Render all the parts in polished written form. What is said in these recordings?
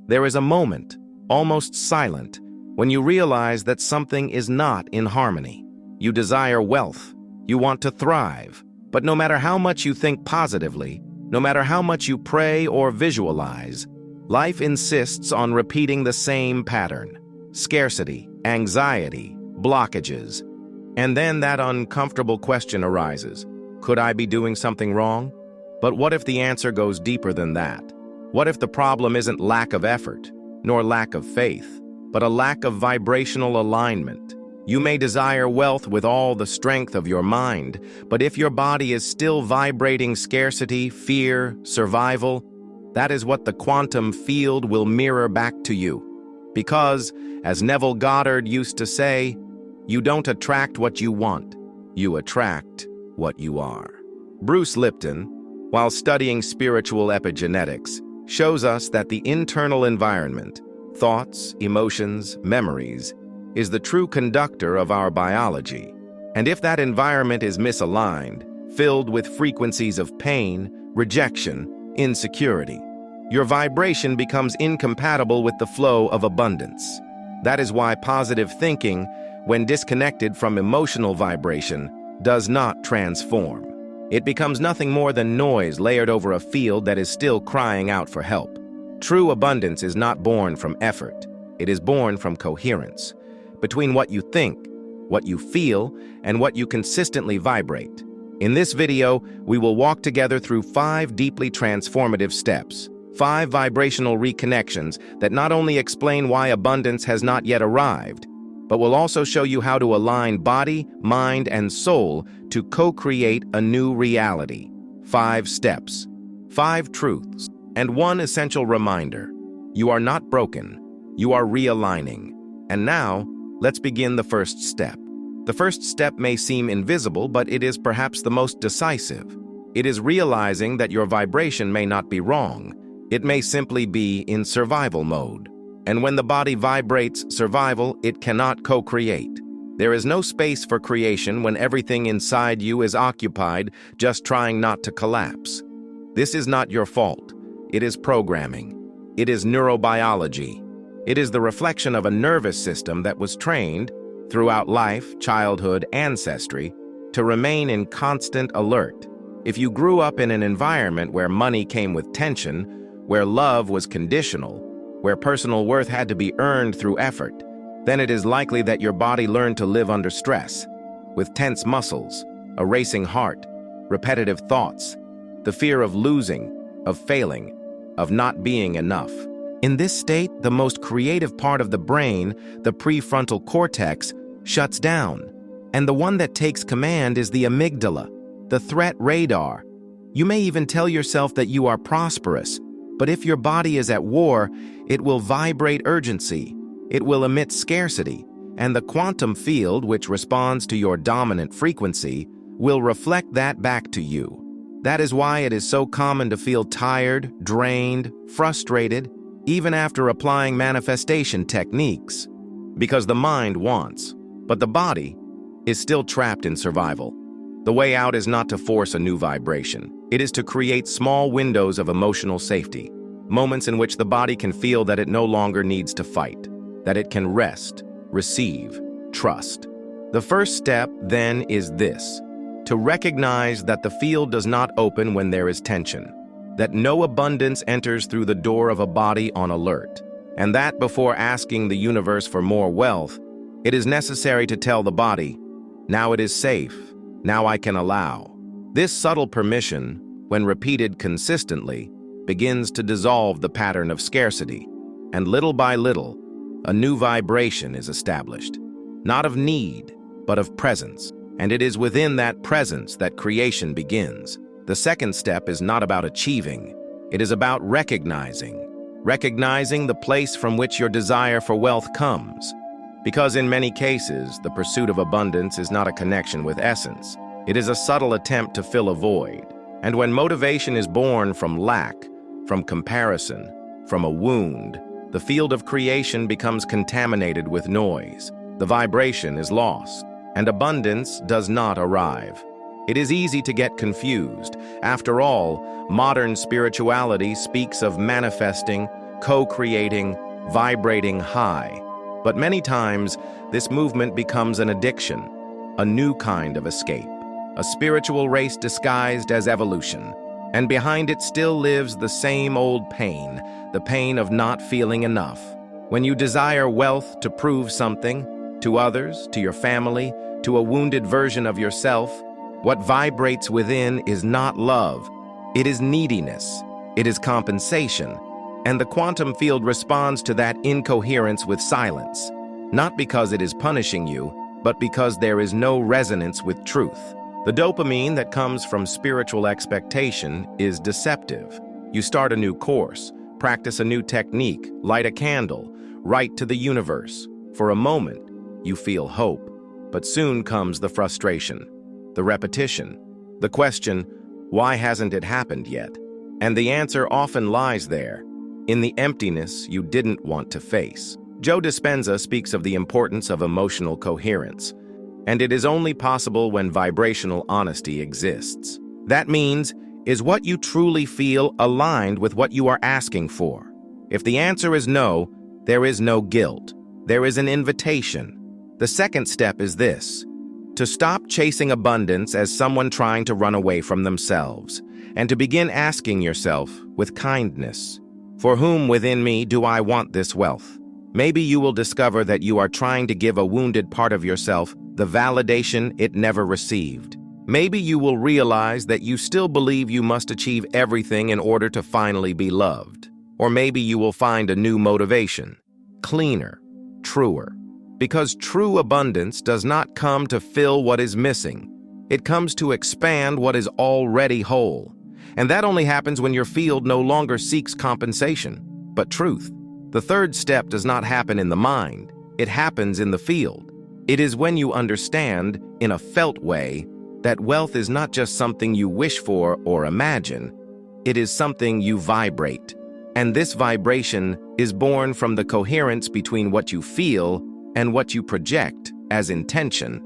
There is a moment, almost silent, when you realize that something is not in harmony. You desire wealth. You want to thrive. But no matter how much you think positively, no matter how much you pray or visualize, life insists on repeating the same pattern: scarcity, anxiety, blockages. And then that uncomfortable question arises: could I be doing something wrong? But what if the answer goes deeper than that? What if the problem isn't lack of effort, nor lack of faith, but a lack of vibrational alignment? You may desire wealth with all the strength of your mind, but if your body is still vibrating scarcity, fear, survival, that is what the quantum field will mirror back to you. Because, as Neville Goddard used to say, you don't attract what you want, you attract what you are. Bruce Lipton, while studying spiritual epigenetics, shows us that the internal environment, thoughts, emotions, memories, is the true conductor of our biology. And if that environment is misaligned, filled with frequencies of pain, rejection, insecurity, your vibration becomes incompatible with the flow of abundance. That is why positive thinking, when disconnected from emotional vibration, does not transform. It becomes nothing more than noise layered over a field that is still crying out for help. True abundance is not born from effort. It is born from coherence between what you think, what you feel, and what you consistently vibrate. In this video, we will walk together through 5 deeply transformative steps, 5 vibrational reconnections that not only explain why abundance has not yet arrived, but will also show you how to align body, mind, and soul to co-create a new reality. 5 steps, 5 truths, and 1 essential reminder: you are not broken, you are realigning. And now, let's begin the first step. The first step may seem invisible, but it is perhaps the most decisive. It is realizing that your vibration may not be wrong. It may simply be in survival mode. And when the body vibrates survival, it cannot co-create. There is no space for creation when everything inside you is occupied just trying not to collapse. This is not your fault. It is programming. It is neurobiology. It is the reflection of a nervous system that was trained, throughout life, childhood, ancestry, to remain in constant alert. If you grew up in an environment where money came with tension, where love was conditional, where personal worth had to be earned through effort, then it is likely that your body learned to live under stress, with tense muscles, a racing heart, repetitive thoughts, the fear of losing, of failing, of not being enough. In this state, the most creative part of the brain, the prefrontal cortex, shuts down. And the one that takes command is the amygdala, the threat radar. You may even tell yourself that you are prosperous, but if your body is at war, it will vibrate urgency, it will emit scarcity, and the quantum field, which responds to your dominant frequency, will reflect that back to you. That is why it is so common to feel tired, drained, frustrated, even after applying manifestation techniques. Because the mind wants, but the body is still trapped in survival. The way out is not to force a new vibration. It is to create small windows of emotional safety, moments in which the body can feel that it no longer needs to fight, that it can rest, receive, trust. The first step, then, is this: to recognize that the field does not open when there is tension, that no abundance enters through the door of a body on alert, and that before asking the universe for more wealth, it is necessary to tell the body, now it is safe, now I can allow. This subtle permission, when repeated consistently, begins to dissolve the pattern of scarcity, and little by little, a new vibration is established, not of need, but of presence, and it is within that presence that creation begins. The second step is not about achieving, it is about recognizing the place from which your desire for wealth comes. Because in many cases, the pursuit of abundance is not a connection with essence. It is a subtle attempt to fill a void. And when motivation is born from lack, from comparison, from a wound, the field of creation becomes contaminated with noise. The vibration is lost, and abundance does not arrive. It is easy to get confused. After all, modern spirituality speaks of manifesting, co-creating, vibrating high. But many times, this movement becomes an addiction, a new kind of escape, a spiritual race disguised as evolution. And behind it still lives the same old pain, the pain of not feeling enough. When you desire wealth to prove something, to others, to your family, to a wounded version of yourself, what vibrates within is not love. It is neediness. It is compensation. And the quantum field responds to that incoherence with silence, not because it is punishing you, but because there is no resonance with truth. The dopamine that comes from spiritual expectation is deceptive. You start a new course, practice a new technique, light a candle, write to the universe. For a moment, you feel hope, but soon comes the frustration, the repetition, the question, why hasn't it happened yet? And the answer often lies there, in the emptiness you didn't want to face. Joe Dispenza speaks of the importance of emotional coherence, and it is only possible when vibrational honesty exists. That means, is what you truly feel aligned with what you are asking for? If the answer is no, there is no guilt. There is an invitation. The second step is this: to stop chasing abundance as someone trying to run away from themselves, and to begin asking yourself with kindness, for whom within me do I want this wealth? Maybe you will discover that you are trying to give a wounded part of yourself the validation it never received. Maybe you will realize that you still believe you must achieve everything in order to finally be loved. Or maybe you will find a new motivation, cleaner, truer. Because true abundance does not come to fill what is missing. It comes to expand what is already whole. And that only happens when your field no longer seeks compensation, but truth. The third step does not happen in the mind. It happens in the field. It is when you understand, in a felt way, that wealth is not just something you wish for or imagine. It is something you vibrate. And this vibration is born from the coherence between what you feel and what you project as intention.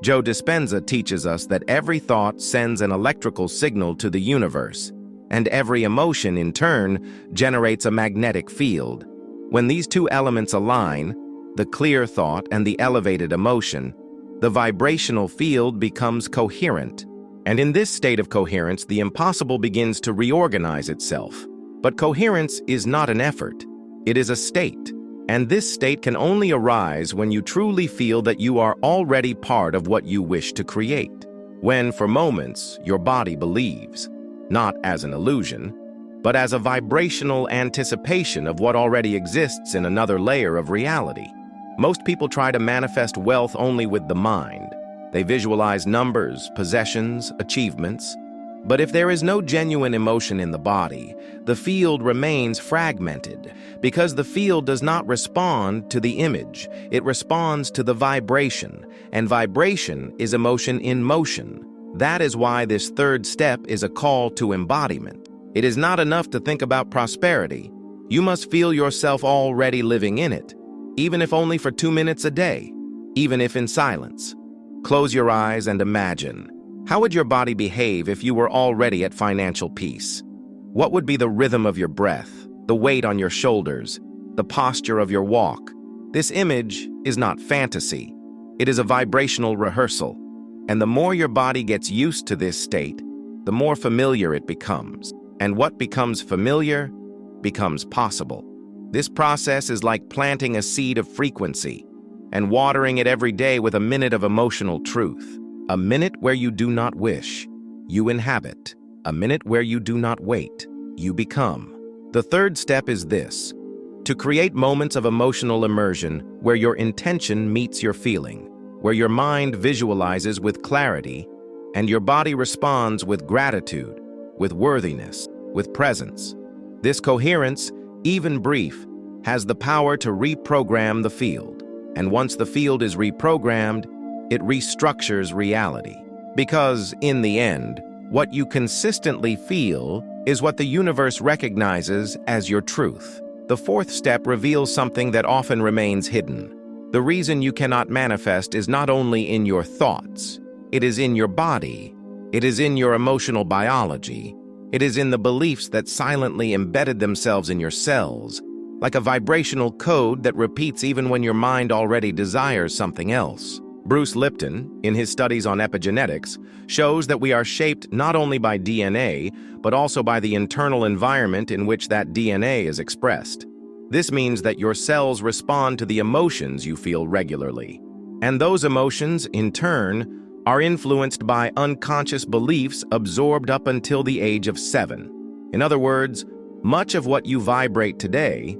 Joe Dispenza teaches us that every thought sends an electrical signal to the universe, and every emotion, in turn, generates a magnetic field. When these two elements align, the clear thought and the elevated emotion, the vibrational field becomes coherent. And in this state of coherence, the impossible begins to reorganize itself. But coherence is not an effort. It is a state. And this state can only arise when you truly feel that you are already part of what you wish to create. When, for moments, your body believes, not as an illusion, but as a vibrational anticipation of what already exists in another layer of reality. Most people try to manifest wealth only with the mind. They visualize numbers, possessions, achievements. But if there is no genuine emotion in the body, the field remains fragmented, because the field does not respond to the image. It responds to the vibration, and vibration is emotion in motion. That is why this third step is a call to embodiment. It is not enough to think about prosperity. You must feel yourself already living in it, even if only for 2 minutes a day, even if in silence. Close your eyes and imagine. How would your body behave if you were already at financial peace? What would be the rhythm of your breath, the weight on your shoulders, the posture of your walk? This image is not fantasy. It is a vibrational rehearsal. And the more your body gets used to this state, the more familiar it becomes. And what becomes familiar becomes possible. This process is like planting a seed of frequency and watering it every day with a minute of emotional truth. A minute where you do not wish, you inhabit. A minute where you do not wait, you become. The third step is this: to create moments of emotional immersion where your intention meets your feeling, where your mind visualizes with clarity, and your body responds with gratitude, with worthiness, with presence. This coherence, even brief, has the power to reprogram the field. And once the field is reprogrammed, it restructures reality. Because, in the end, what you consistently feel is what the universe recognizes as your truth. The fourth step reveals something that often remains hidden. The reason you cannot manifest is not only in your thoughts. It is in your body. It is in your emotional biology. It is in the beliefs that silently embedded themselves in your cells, like a vibrational code that repeats even when your mind already desires something else. Bruce Lipton, in his studies on epigenetics, shows that we are shaped not only by DNA, but also by the internal environment in which that DNA is expressed. This means that your cells respond to the emotions you feel regularly. And those emotions, in turn, are influenced by unconscious beliefs absorbed up until the age of 7. In other words, much of what you vibrate today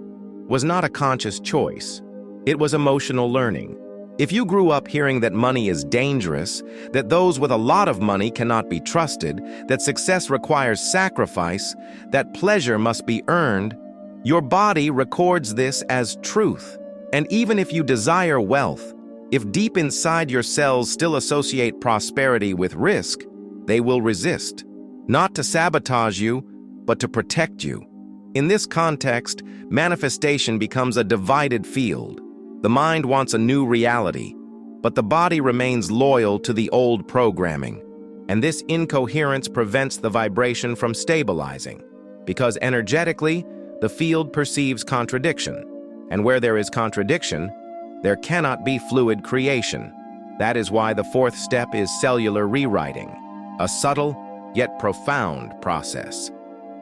was not a conscious choice. It was emotional learning. If you grew up hearing that money is dangerous, that those with a lot of money cannot be trusted, that success requires sacrifice, that pleasure must be earned, your body records this as truth. And even if you desire wealth, if deep inside your cells still associate prosperity with risk, they will resist, not to sabotage you, but to protect you. In this context, manifestation becomes a divided field. The mind wants a new reality, but the body remains loyal to the old programming. And this incoherence prevents the vibration from stabilizing, because energetically, the field perceives contradiction. And where there is contradiction, there cannot be fluid creation. That is why the fourth step is cellular rewriting, a subtle yet profound process,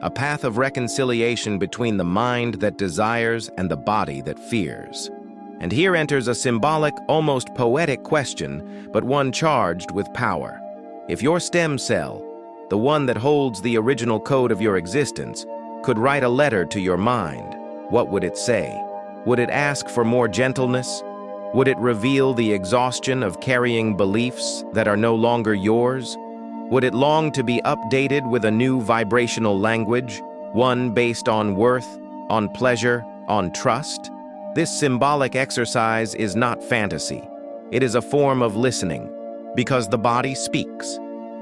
a path of reconciliation between the mind that desires and the body that fears. And here enters a symbolic, almost poetic question, but one charged with power. If your stem cell, the one that holds the original code of your existence, could write a letter to your mind, what would it say? Would it ask for more gentleness? Would it reveal the exhaustion of carrying beliefs that are no longer yours? Would it long to be updated with a new vibrational language, one based on worth, on pleasure, on trust? This symbolic exercise is not fantasy. It is a form of listening, because the body speaks.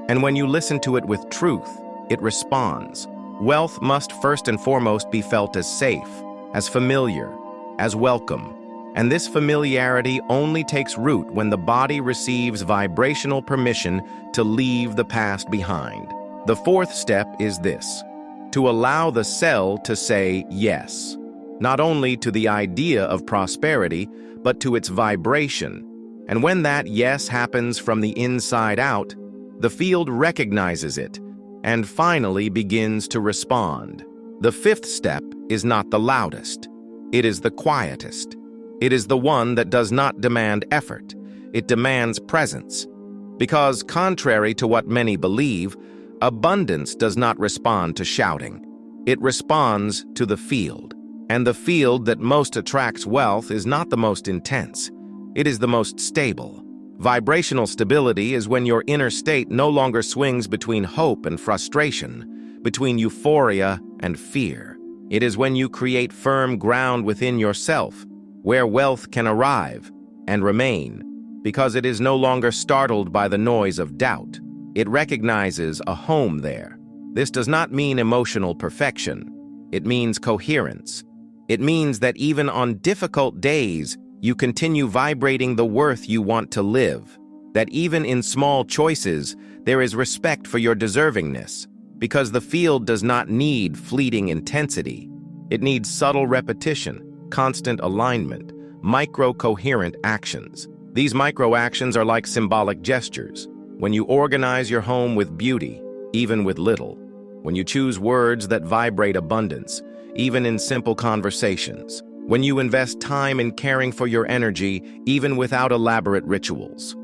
And when you listen to it with truth, it responds. Wealth must first and foremost be felt as safe, as familiar, as welcome. And this familiarity only takes root when the body receives vibrational permission to leave the past behind. The fourth step is this: to allow the cell to say yes, not only to the idea of prosperity, but to its vibration. And when that yes happens from the inside out, the field recognizes it and finally begins to respond. The fifth step is not the loudest. It is the quietest. It is the one that does not demand effort. It demands presence. Because, contrary to what many believe, abundance does not respond to shouting. It responds to the field. And the field that most attracts wealth is not the most intense. It is the most stable. Vibrational stability is when your inner state no longer swings between hope and frustration, between euphoria and fear. It is when you create firm ground within yourself, where wealth can arrive and remain, because it is no longer startled by the noise of doubt. It recognizes a home there. This does not mean emotional perfection. It means coherence. It means that even on difficult days, you continue vibrating the worth you want to live. That even in small choices, there is respect for your deservingness, because the field does not need fleeting intensity. It needs subtle repetition, constant alignment, micro-coherent actions. These micro-actions are like symbolic gestures. When you organize your home with beauty, even with little. When you choose words that vibrate abundance, even in simple conversations. When you invest time in caring for your energy, even without elaborate rituals.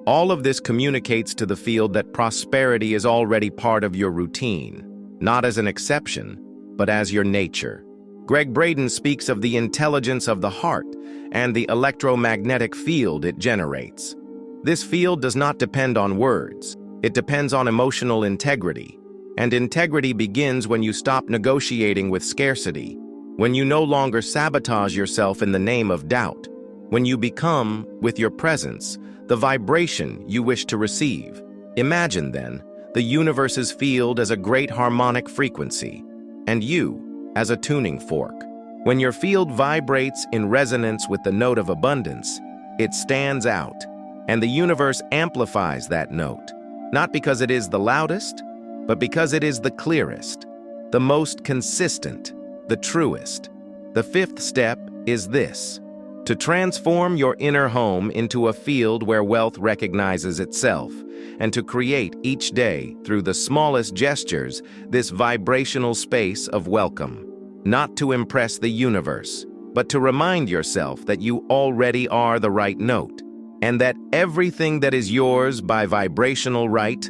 All of this communicates to the field that prosperity is already part of your routine, not as an exception, but as your nature. Greg Braden speaks of the intelligence of the heart and the electromagnetic field it generates. This field does not depend on words. It depends on emotional integrity. And integrity begins when you stop negotiating with scarcity, when you no longer sabotage yourself in the name of doubt, when you become, with your presence, the vibration you wish to receive. Imagine, then, the universe's field as a great harmonic frequency, and you as a tuning fork. When your field vibrates in resonance with the note of abundance, it stands out, and the universe amplifies that note, not because it is the loudest, but because it is the clearest, the most consistent, the truest. The fifth step is this: to transform your inner home into a field where wealth recognizes itself, and to create each day, through the smallest gestures, this vibrational space of welcome. Not to impress the universe, but to remind yourself that you already are the right note, and that everything that is yours by vibrational right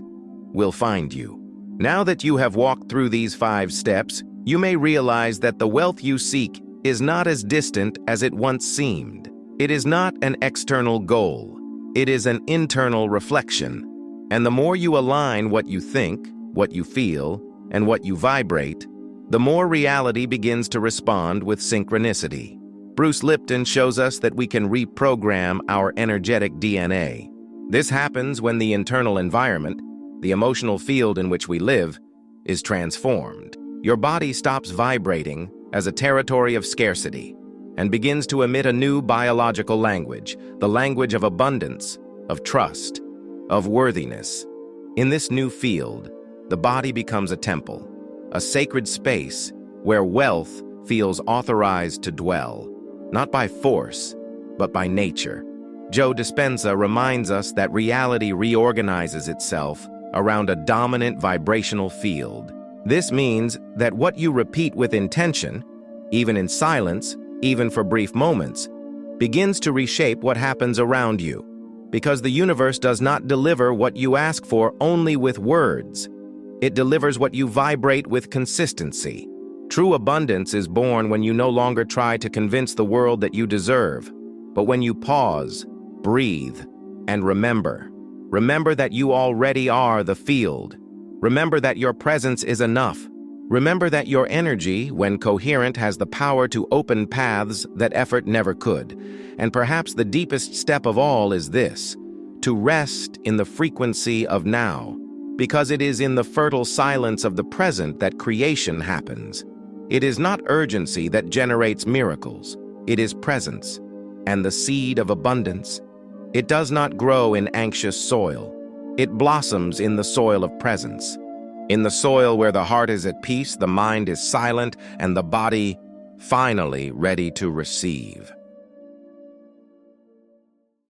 will find you. Now that you have walked through these 5 steps, you may realize that the wealth you seek is not as distant as it once seemed. It is not an external goal. It is an internal reflection. And the more you align what you think, what you feel, and what you vibrate, the more reality begins to respond with synchronicity. Bruce Lipton shows us that we can reprogram our energetic DNA. This happens when the internal environment, the emotional field in which we live, is transformed. Your body stops vibrating as a territory of scarcity and begins to emit a new biological language, the language of abundance, of trust, of worthiness. In this new field, the body becomes a temple, a sacred space where wealth feels authorized to dwell, not by force, but by nature. Joe Dispenza reminds us that reality reorganizes itself around a dominant vibrational field. This means that what you repeat with intention, even in silence, even for brief moments, begins to reshape what happens around you, because the universe does not deliver what you ask for only with words. It delivers what you vibrate with consistency. True abundance is born when you no longer try to convince the world that you deserve, but when you pause, breathe, and remember. Remember that you already are the field. Remember that your presence is enough. Remember that your energy, when coherent, has the power to open paths that effort never could. And perhaps the deepest step of all is this: to rest in the frequency of now, because it is in the fertile silence of the present that creation happens. It is not urgency that generates miracles. It is presence, and the seed of abundance. It does not grow in anxious soil. It blossoms in the soil of presence. In the soil where the heart is at peace, the mind is silent, and the body finally ready to receive.